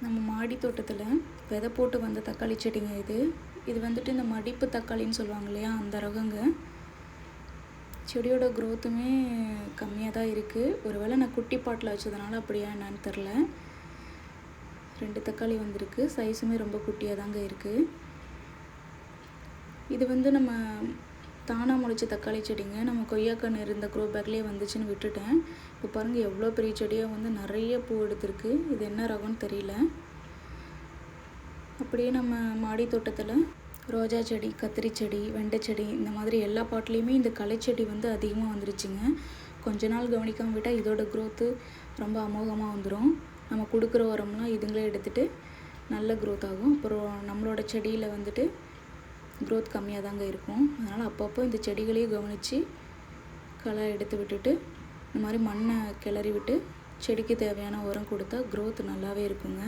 நம்ம மாடி தோட்டத்தில் விதை போட்டு வந்த தக்காளி செடிங்க இது. இது வந்துட்டு இந்த மடிப்பு தக்காளின்னு சொல்லுவாங்க இல்லையா, அந்த ரகங்க. செடியோட க்ரோத்துமே கம்மியாக தான் இருக்குது. ஒருவேளை நான் குட்டி பாட்டில் வச்சதுனால அப்படியா என்னன்னு தெரில. 2 தக்காளி வந்திருக்கு. சைஸுமே ரொம்ப குட்டியாக தாங்க இருக்குது. இது வந்து நம்ம தானாக முளைச்ச தக்காளி செடிங்க. நம்ம கொய்யாக்கன்று இருந்த க்ரோ பேக்லேயே வந்துச்சுன்னு விட்டுட்டேன். இப்போ பாருங்கள் எவ்வளோ பெரிய செடியாக வந்து நிறைய பூ எடுத்திருக்கு. இது என்ன ரகம்னு தெரியல. அப்படியே நம்ம மாடி தோட்டத்தில் ரோஜா செடி, கத்திரி செடி, வெண்டை செடி, இந்த மாதிரி எல்லா பாட்லேயுமே இந்த களைச்செடி வந்து அதிகமாக வந்துருச்சுங்க. கொஞ்ச நாள் கவனிக்காமல் விட்டால் இதோட க்ரோத்து ரொம்ப அமோகமாக வந்துடும். நம்ம கொடுக்குற உரம்லாம் இதுங்களே எடுத்துகிட்டு நல்ல க்ரோத் ஆகும். அப்புறம் நம்மளோட செடியில் வந்துட்டு க்ரோத் கம்மியாக தாங்க இருக்கும். அதனால் அப்பப்போ இந்த செடிகளையும் கவனித்து களை எடுத்து விட்டுட்டு இந்த மாதிரி மண்ணை கிளறி விட்டு செடிக்கு தேவையான உரம் கொடுத்தா க்ரோத் நல்லாவே இருக்குங்க.